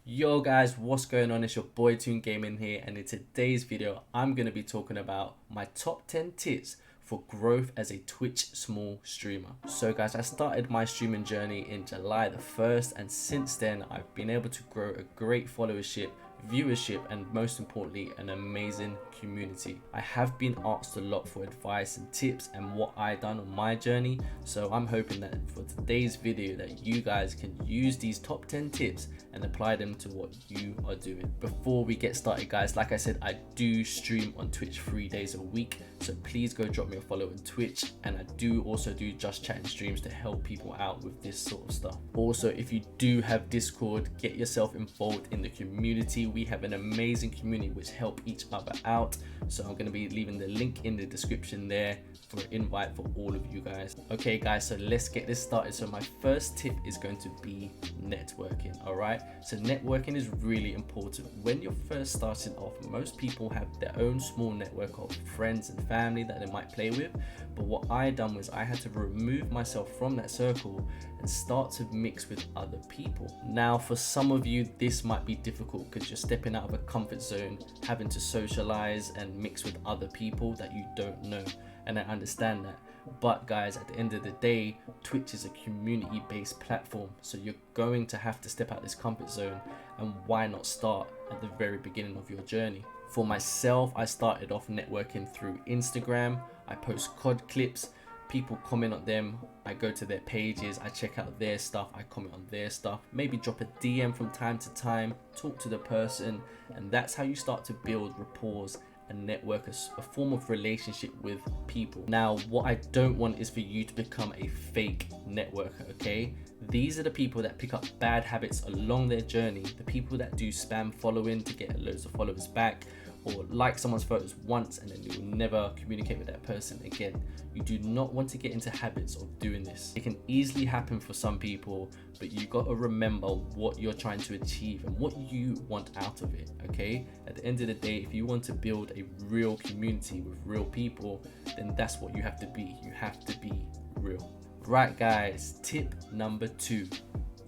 Yo guys, what's going on? It's your boy ToonGaming here, and in today's video I'm going to be talking about my top 10 tips for growth as a Twitch small streamer. So guys, I started my streaming journey in July the 1st, and since then I've been able to grow a great followership, viewership, and most importantly an amazing community. I have been asked a lot for advice and tips and what I done on my journey, so I'm hoping that for today's video that you guys can use these top 10 tips and apply them to what you are doing. Before we get started guys, like I said, I do stream on Twitch 3 days a week, so please go drop me a follow on Twitch, and I do also do just chatting streams to help people out with this sort of stuff. Also, if you do have Discord, get yourself involved in the community. We have an amazing community which help each other out, so I'm going to be leaving the link in the description there for an invite for all of you guys. Okay guys, so let's get this started. So my first tip is going to be networking. All right, so networking is really important when you're first starting off. Most people have their own small network of friends and family that they might play with, but what I done was I had to remove myself from that circle and start to mix with other people. Now for some of you this might be difficult because you're stepping out of a comfort zone, having to socialize and mix with other people that you don't know, and I understand that. But guys, at the end of the day, Twitch is a community based platform, so you're going to have to step out this comfort zone, and why not start at the very beginning of your journey? For myself, I started off networking through Instagram. I post COD clips, people comment on them, I go to their pages, I check out their stuff, I comment on their stuff, maybe drop a DM from time to time, talk to the person, and that's how you start to build rapport and network, a form of relationship with people. Now what I don't want is for you to become a fake networker, okay? These are the people that pick up bad habits along their journey, the people that do spam following to get loads of followers back, or like someone's photos once and then you will never communicate with that person again. You do not want to get into habits of doing this. It can easily happen for some people, but you got to remember what you're trying to achieve and what you want out of it, okay? At the end of the day, if you want to build a real community with real people, then that's what you have to be. You have to be real. Right guys, tip number 2,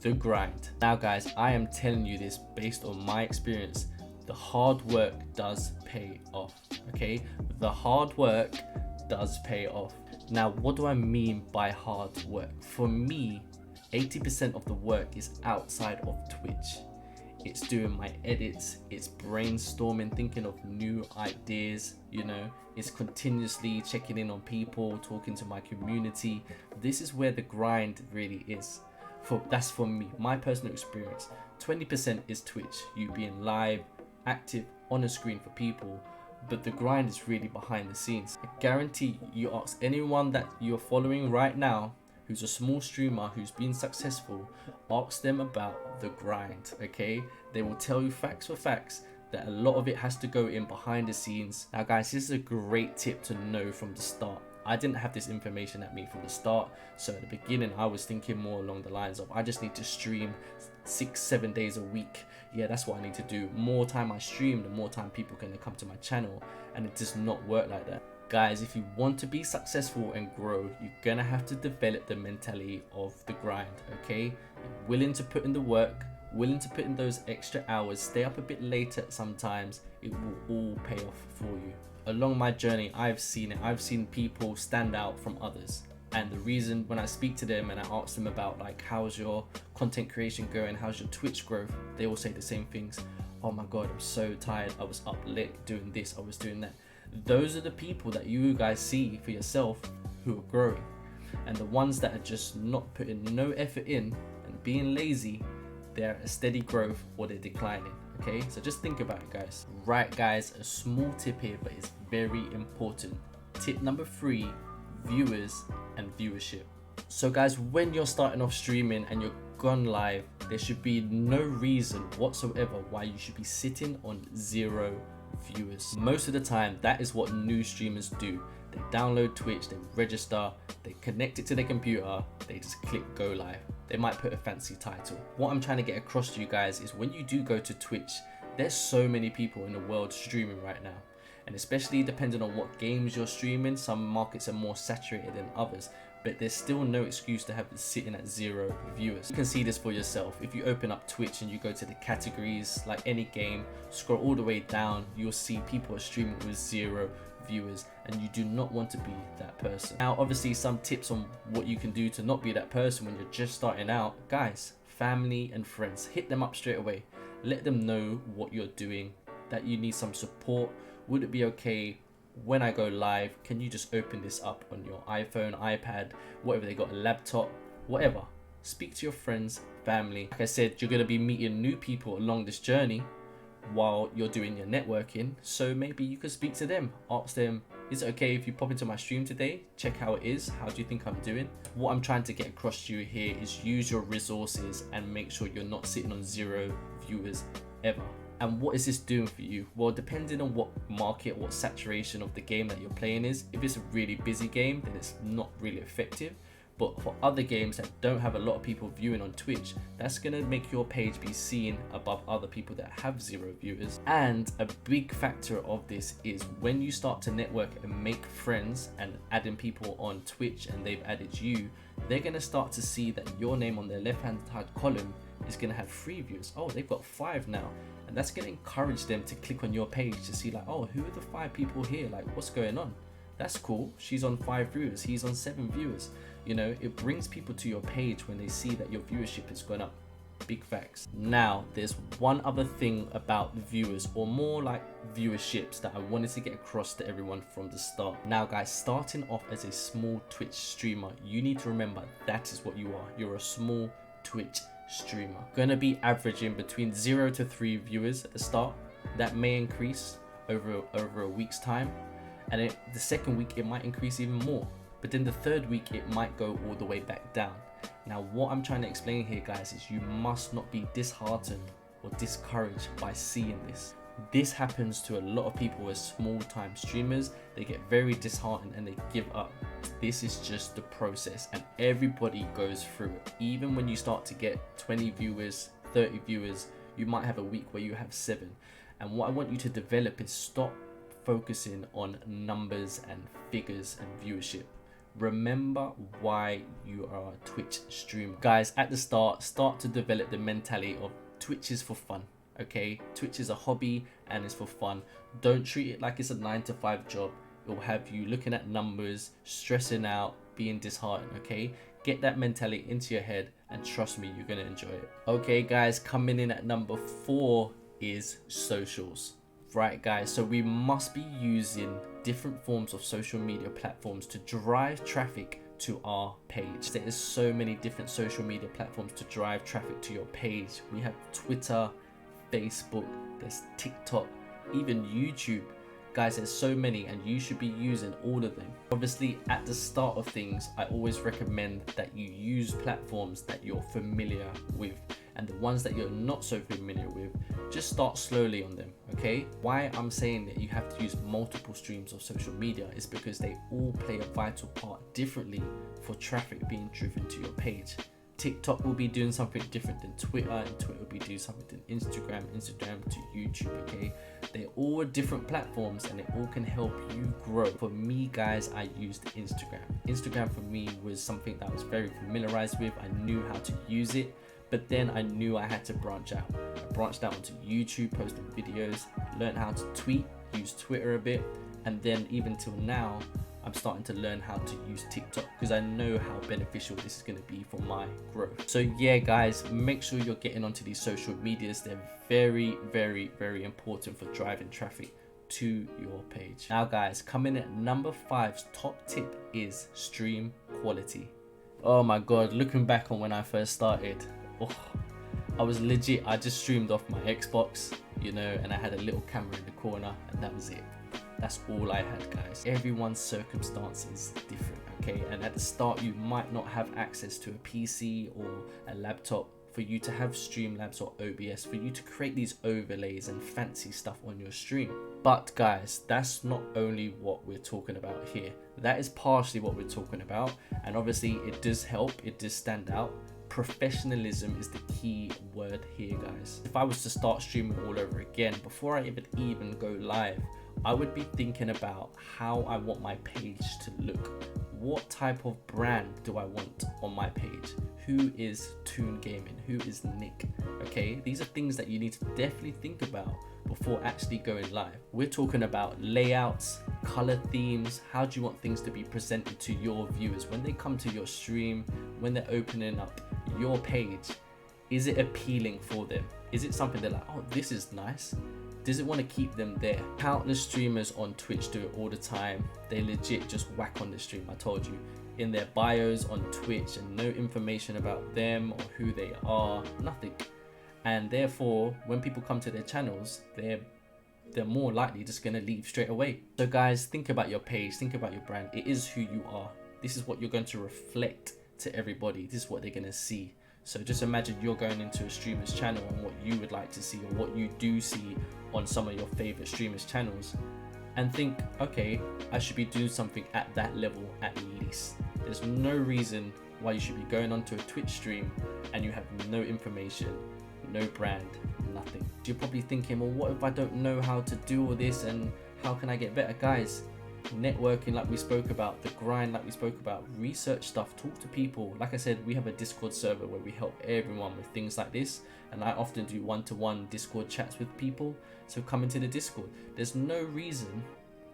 the grind. Now guys, I am telling you this based on my experience. The hard work does pay off, okay? The hard work does pay off. Now, what do I mean by hard work? For me, 80% of the work is outside of Twitch. It's doing my edits, it's brainstorming, thinking of new ideas, you know, it's continuously checking in on people, talking to my community. This is where the grind really is. That's for me, my personal experience. 20% is Twitch, you being live, active on a screen for people, but the grind is really behind the scenes. I guarantee you ask anyone that you're following right now who's a small streamer who's been successful, ask them about the grind, okay? They will tell you facts for facts that a lot of it has to go in behind the scenes. Now guys, this is a great tip to know from the start. I didn't have this information at me from the start, so at the beginning I was thinking more along the lines of I just need to stream 6-7 days a week. Yeah, that's what I need to do. More time I stream, the more time people can come to my channel, and it does not work like that. Guys, if you want to be successful and grow, you're gonna have to develop the mentality of the grind, okay? You're willing to put in the work, willing to put in those extra hours, stay up a bit later sometimes, it will all pay off for you. Along my journey, I've seen it. I've seen people stand out from others. And the reason when I speak to them and I ask them about like, how's your content creation going? How's your Twitch growth? They all say the same things. Oh my God, I'm so tired. I was up late doing this, I was doing that. Those are the people that you guys see for yourself who are growing. And the ones that are just not putting no effort in and being lazy, they're at a steady growth or they're declining. Okay, so just think about it guys. Right guys, a small tip here, but it's very important. Tip number 3, viewers and viewership. So guys, when you're starting off streaming and you're gone live, there should be no reason whatsoever why you should be sitting on 0 viewers. Most of the time, that is what new streamers do. They download Twitch, they register, they connect it to their computer, they just click go live. They might put a fancy title. What I'm trying to get across to you guys is when you do go to Twitch, there's so many people in the world streaming right now. And especially depending on what games you're streaming, some markets are more saturated than others. but there's still no excuse to have it sitting at 0 viewers. You can see this for yourself. If you open up Twitch and you go to the categories, like any game, scroll all the way down, you'll see people are streaming with 0 viewers, and you do not want to be that person. Now obviously some tips on what you can do to not be that person when you're just starting out. Guys, family and friends, hit them up straight away. Let them know what you're doing, that you need some support. Would it be okay when I go live, can you just open this up on your iPhone, iPad, whatever they got, a laptop, whatever. Speak to your friends, family. Like I said, you're going to be meeting new people along this journey while you're doing your networking, so maybe you could speak to them, ask them, is it okay if you pop into my stream today, check how it is, how do you think I'm doing? What I'm trying to get across to you here is use your resources and make sure you're not sitting on 0 viewers ever. And what is this doing for you? Well, depending on what market, what saturation of the game that you're playing is, if it's a really busy game, then it's not really effective. But for other games that don't have a lot of people viewing on Twitch, that's gonna make your page be seen above other people that have 0 viewers. And a big factor of this is when you start to network and make friends and adding people on Twitch and they've added you, they're gonna start to see that your name on their left-hand side column is gonna have 3 views. Oh, they've got 5 now. And that's gonna encourage them to click on your page to see like, oh, who are the 5 people here? Like, what's going on? That's cool. She's on 5 viewers, he's on 7 viewers. You know, it brings people to your page when they see that your viewership has gone up. Big facts. Now, there's one other thing about the viewers, or more like viewerships, that I wanted to get across to everyone from the start. Now guys, starting off as a small Twitch streamer, you need to remember that is what you are. You're a small Twitch streamer. Gonna be averaging between 0 to 3 viewers at the start. That may increase over a week's time, and the second week it might increase even more. But then the third week it might go all the way back down. Now what I'm trying to explain here, guys, is you must not be disheartened or discouraged by seeing this. This happens to a lot of people as small time streamers. They get very disheartened and they give up. This is just the process, and everybody goes through it. Even when you start to get 20 viewers, 30 viewers, you might have a week where you have 7. And what I want you to develop is stop focusing on numbers and figures and viewership. Remember why you are a Twitch streamer. Guys, at the start to develop the mentality of Twitch is for fun. Okay, Twitch is a hobby and it's for fun. Don't treat it like it's a 9-to-5 job. It will have you looking at numbers, stressing out, being disheartened. Okay, get that mentality into your head and trust me, you're gonna enjoy it. Okay guys, coming in at number 4 is socials. Right guys, so we must be using different forms of social media platforms to drive traffic to our page. There is so many different social media platforms to drive traffic to your page. We have Twitter, Facebook, there's TikTok, even YouTube. Guys, there's so many and you should be using all of them. Obviously, at the start of things, I always recommend that you use platforms that you're familiar with, and the ones that you're not so familiar with, just start slowly on them, okay? Why I'm saying that you have to use multiple streams of social media is because they all play a vital part differently for traffic being driven to your page. TikTok will be doing something different than Twitter, and Twitter will be doing something than Instagram to YouTube, okay? They're all different platforms and they all can help you grow. For me, guys, I used Instagram. Instagram for me was something that I was very familiarized with. I knew how to use it, but then I knew I had to branch out. I branched out onto YouTube, posting videos, learned how to tweet, use Twitter a bit, and then even till now, I'm starting to learn how to use TikTok because I know how beneficial this is going to be for my growth. So yeah guys, make sure you're getting onto these social medias. They're very, very, very important for driving traffic to your page. Now guys, coming at number 5's top tip is stream quality. Oh my god, looking back on when I first started, I was legit, I just streamed off my Xbox, you know, and I had a little camera in the corner and that was it. That's all I had, guys. Everyone's circumstance is different, okay? And at the start, you might not have access to a PC or a laptop for you to have Streamlabs or OBS, for you to create these overlays and fancy stuff on your stream. But guys, that's not only what we're talking about here. That is partially what we're talking about. And obviously it does help, it does stand out. Professionalism is the key word here, guys. If I was to start streaming all over again, before I even go live, I would be thinking about how I want my page to look. What type of brand do I want on my page? Who is ToonGaming? Who is Nick? Okay, these are things that you need to definitely think about before actually going live. We're talking about layouts, color themes. How do you want things to be presented to your viewers when they come to your stream, when they're opening up your page? Is it appealing for them? Is it something they're like, oh, this is nice? Does it want to keep them there? Countless streamers on Twitch do it all the time. They legit just whack on the stream, I told you. In their bios on Twitch, and no information about them or who they are, nothing. And therefore, when people come to their channels, they're more likely just gonna leave straight away. So guys, think about your page, think about your brand. It is who you are. This is what you're going to reflect to everybody. This is what they're gonna see. So just imagine you're going into a streamer's channel and what you would like to see, or what you do see on some of your favorite streamers' channels, and think, okay, I should be doing something at that level at least. There's no reason why you should be going onto a Twitch stream and you have no information, no brand, nothing. You're probably thinking, well, what if I don't know how to do all this, and how can I get better? Guys, networking, like we spoke about, the grind, like we spoke about, research stuff, talk to people. Like I said, we have a Discord server where we help everyone with things like this, and I often do one-to-one Discord chats with people. So come into the Discord. There's no reason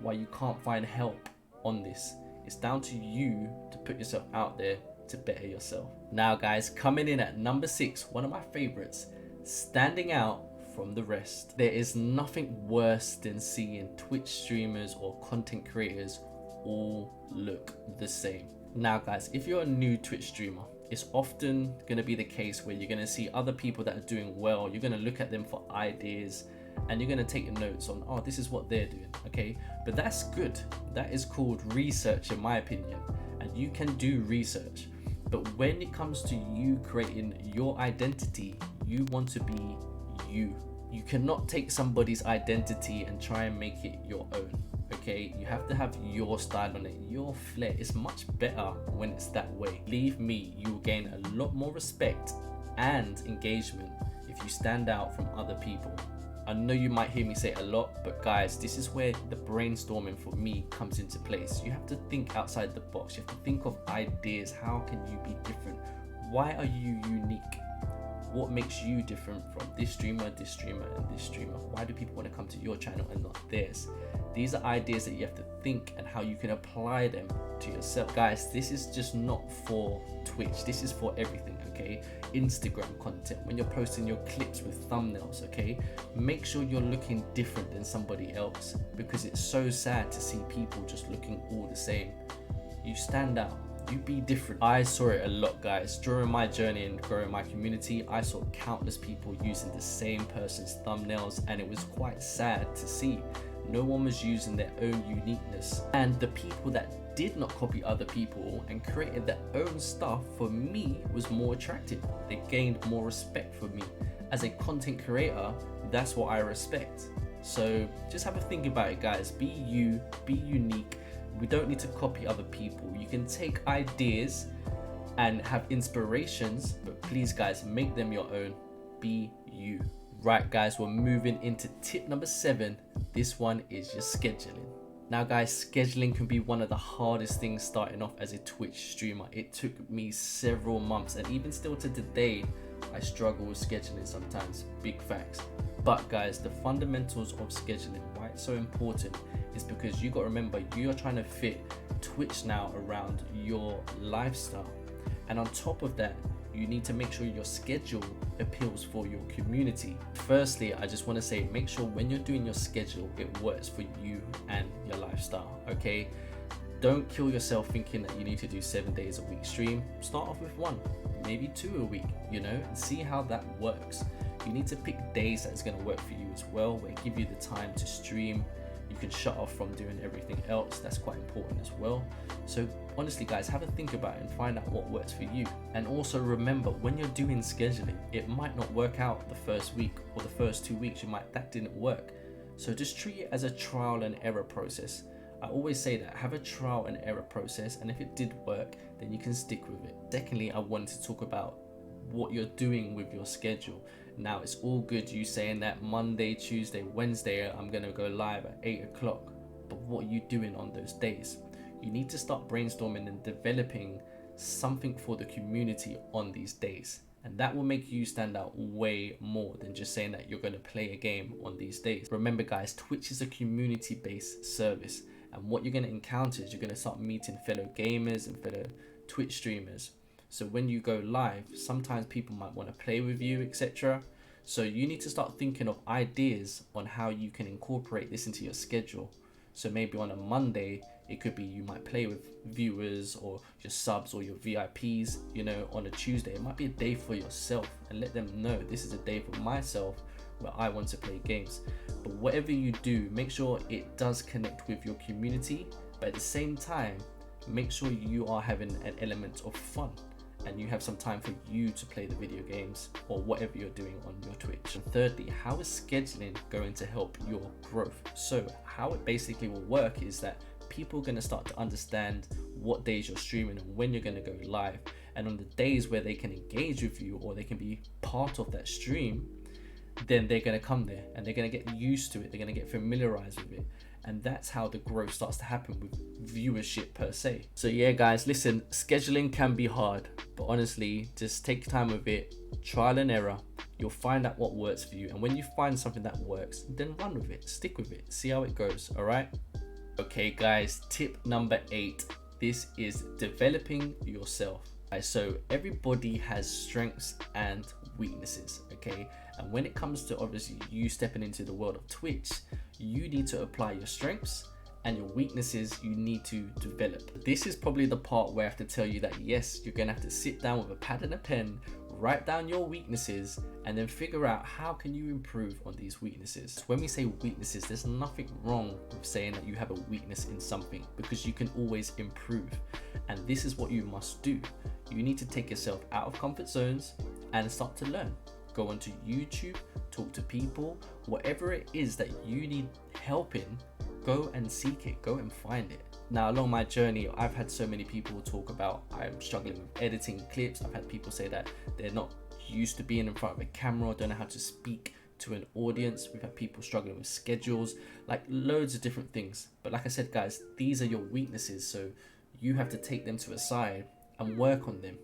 why you can't find help on this. It's down to you to put yourself out there to better yourself. Now guys, coming in at number 6, one of my favorites, standing out from the rest. There is nothing worse than seeing Twitch streamers or content creators all look the same. Now guys, if you're a new Twitch streamer, it's often going to be the case where you're going to see other people that are doing well. You're going to look at them for ideas, and you're going to take notes on, oh, this is what they're doing, okay? But that's good. That is called research, in my opinion, and you can do research. But when it comes to you creating your identity, you want to be you. You cannot take somebody's identity and try and make it your own, okay? You have to have your style on it, your flair. It's much better when it's that way. Believe me, you will gain a lot more respect and engagement if you stand out from other people. I know you might hear me say it a lot, but guys, this is where the brainstorming for me comes into place. You have to think outside the box. You have to think of ideas. How can you be different? Why are you unique? What makes you different from this streamer, and this streamer? Why do people want to come to your channel and not theirs? These are ideas that you have to think, and how you can apply them to yourself. Guys, this is just not for Twitch. This is for everything, okay? Instagram content, when you're posting your clips with thumbnails, okay? Make sure you're looking different than somebody else, because it's so sad to see people just looking all the same. You stand out. You be different. I saw it a lot, guys. During my journey in growing my community, I saw countless people using the same person's thumbnails, and it was quite sad to see. No one was using their own uniqueness. And the people that did not copy other people and created their own stuff, for me, was more attractive. They gained more respect for me. As a content creator, that's what I respect. So just have a think about it, guys. Be you, be unique. We don't need to copy other people. You can take ideas and have inspirations, but please guys, make them your own. Be you. Right guys, we're moving into tip number 7. This one is your scheduling. Now guys, scheduling can be one of the hardest things starting off as a Twitch streamer. It took me several months, and even still to today, I struggle with scheduling sometimes. Big facts. But guys, the fundamentals of scheduling, why it's so important, is because you got to remember, you're trying to fit Twitch now around your lifestyle. And on top of that, you need to make sure your schedule appeals for your community. Firstly, I just want to say, make sure when you're doing your schedule, it works for you and your lifestyle, okay? Don't kill yourself thinking that you need to do 7 days a week stream. Start off with 1, maybe 2 a week, you know, and see how that works. You need to pick days that's going to work for you as well, where it give you the time to stream. You can shut off from doing everything else. That's quite important as well. So honestly guys, have a think about it and find out what works for you. And also remember, when you're doing scheduling, it might not work out the first week or the first 2 weeks. That didn't work. So just treat it as a trial and error process. I always say that, have a trial and error process, and if it did work, then you can stick with it. Secondly, I wanted to talk about what you're doing with your schedule. Now, it's all good you saying that Monday, Tuesday, Wednesday, I'm gonna go live at 8 o'clock. But what are you doing on those days? You need to start brainstorming and developing something for the community on these days. And that will make you stand out way more than just saying that you're going to play a game on these days. Remember guys, Twitch is a community-based service. And what you're going to encounter is you're going to start meeting fellow gamers and fellow Twitch streamers. So when you go live, sometimes people might want to play with you, etc. So you need to start thinking of ideas on how you can incorporate this into your schedule. So maybe on a Monday, it could be you might play with viewers or your subs or your VIPs, you know. On a Tuesday, it might be a day for yourself, and let them know this is a day for myself where I want to play games. But whatever you do, make sure it does connect with your community, but at the same time, make sure you are having an element of fun and you have some time for you to play the video games or whatever you're doing on your Twitch. And thirdly, how is scheduling going to help your growth? So how it basically will work is that people are going to start to understand what days you're streaming and when you're going to go live. And on the days where they can engage with you or they can be part of that stream, then they're going to come there and they're going to get used to it. They're going to get familiarized with it. And that's how the growth starts to happen with viewership per se. So yeah guys, listen, scheduling can be hard, but honestly, just take time with it, trial and error. You'll find out what works for you. And when you find something that works, then run with it, stick with it, see how it goes, all right? Okay guys, tip number 8. This is developing yourself. So everybody has strengths and weaknesses, okay? And when it comes to obviously you stepping into the world of Twitch, you need to apply your strengths, and your weaknesses you need to develop. This is probably the part where I have to tell you that yes, you're gonna have to sit down with a pad and a pen, write down your weaknesses, and then figure out how can you improve on these weaknesses. When we say weaknesses, there's nothing wrong with saying that you have a weakness in something, because you can always improve. And this is what you must do. You need to take yourself out of comfort zones and start to learn. Go onto YouTube, talk to people, whatever it is that you need help in, go and seek it, go and find it. Now, along my journey, I've had so many people talk about I'm struggling with editing clips. I've had people say that they're not used to being in front of a camera, don't know how to speak to an audience. We've had people struggling with schedules, like loads of different things. But like I said, guys, these are your weaknesses. So you have to take them to a side and work on them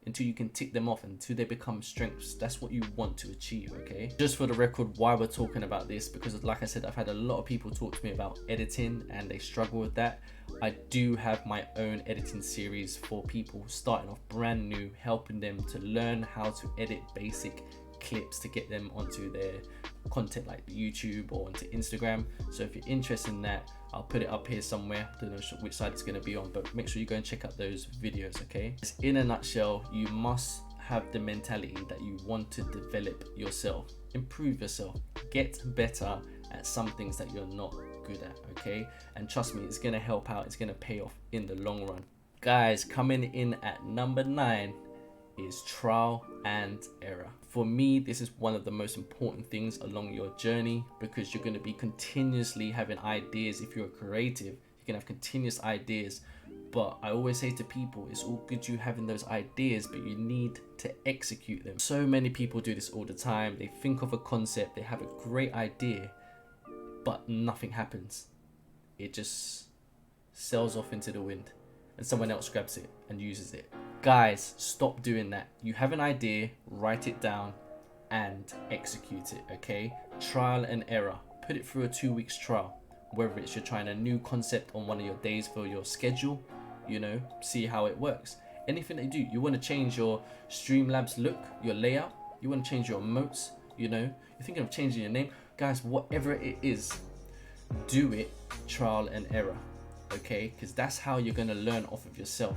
until you can tick them off, until they become strengths. That's what you want to achieve, okay? Just for the record, why we're talking about this, because like I said, I've had a lot of people talk to me about editing and they struggle with that. I do have my own editing series for people starting off brand new, helping them to learn how to edit basic clips to get them onto their content like YouTube or onto Instagram. So if you're interested in that, I'll put it up here somewhere. I don't know which side it's going to be on, but make sure you go and check out those videos, okay? In a nutshell, you must have the mentality that you want to develop yourself, improve yourself, get better at some things that you're not good at, okay? And trust me, it's going to help out. It's going to pay off in the long run. Guys, coming in at number 9 is trial and error. For me, this is one of the most important things along your journey, because you're going to be continuously having ideas. If you're creative, you can have continuous ideas. But I always say to people, it's all good you having those ideas, but you need to execute them. So many people do this all the time. They think of a concept, they have a great idea, but nothing happens. It just sails off into the wind and someone else grabs it and uses it. Guys, stop doing that. You have an idea, write it down and execute it, okay? Trial and error. Put it through a 2 weeks trial. Whether it's you're trying a new concept on one of your days for your schedule, you know, see how it works. Anything that you do, you want to change your Streamlabs look, your layout, you want to change your emotes, you know, you're thinking of changing your name. Guys, whatever it is, do it, trial and error, okay? Because that's how you're going to learn off of yourself.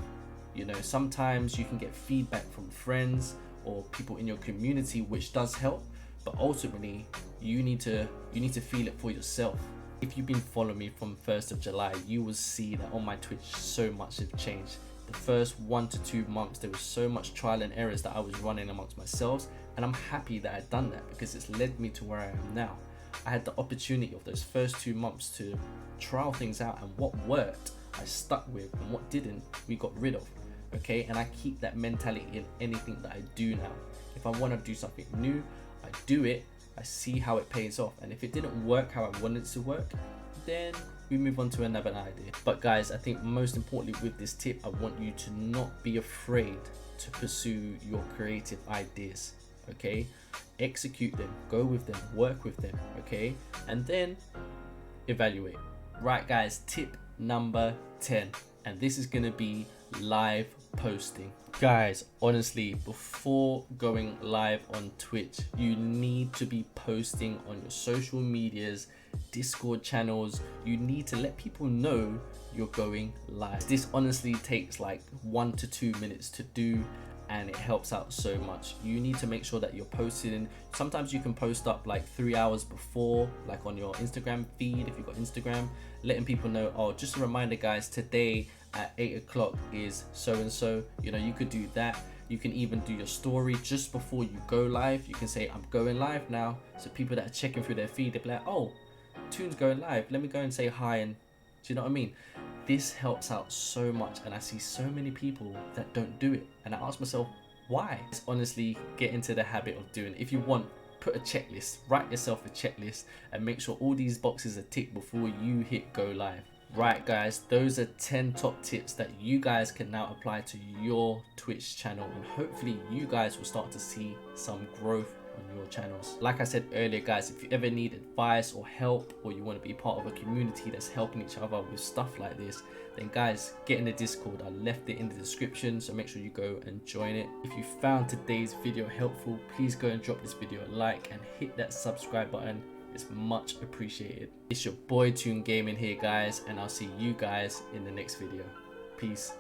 You know, sometimes you can get feedback from friends or people in your community, which does help, but ultimately you need to feel it for yourself. If you've been following me from 1st of July, you will see that on my Twitch so much has changed. The first 1 to 2 months, there was so much trial and errors that I was running amongst myself, and I'm happy that I'd done that because it's led me to where I am now. I had the opportunity of those first 2 months to trial things out, and what worked I stuck with, and what didn't we got rid of. okay? And I keep that mentality in anything that I do now. If I want to do something new, I do it, I see how it pays off, and if it didn't work how I wanted it to work, then we move on to another idea. But guys, I think most importantly with this tip, I want you to not be afraid to pursue your creative ideas, okay? Execute them, go with them, work with them, okay? And then evaluate. Right guys, tip number 10, and this is gonna be live posting. Guys, honestly, before going live on Twitch, you need to be posting on your social medias, Discord channels. You need to let people know you're going live. This honestly takes like 1 to 2 minutes to do, and it helps out so much. You need to make sure that you're posting. Sometimes you can post up like 3 hours before, like on your Instagram feed if you've got Instagram, letting people know, oh, just a reminder guys, today at 8 o'clock is so and so. You know, you could do that. You can even do your story just before you go live. You can say, I'm going live now, so people that are checking through their feed, they'll be like, oh, Toon's going live, let me go and say hi. And do you know what I mean? This helps out so much, and I see so many people that don't do it, and I ask myself why. Just honestly get into the habit of doing it. If you want, put a checklist, write yourself a checklist, and make sure all these boxes are ticked before you hit go live. Right guys, those are 10 top tips that you guys can now apply to your Twitch channel, and hopefully you guys will start to see some growth on your channels. Like I said earlier guys, if you ever need advice or help, or you want to be part of a community that's helping each other with stuff like this, then guys, get in the Discord. I left it in the description, so make sure you go and join it. If you found today's video helpful, please go and drop this video a like and hit that subscribe button. It's much appreciated. It's your boy ToonGaming here guys, and I'll see you guys in the next video. Peace.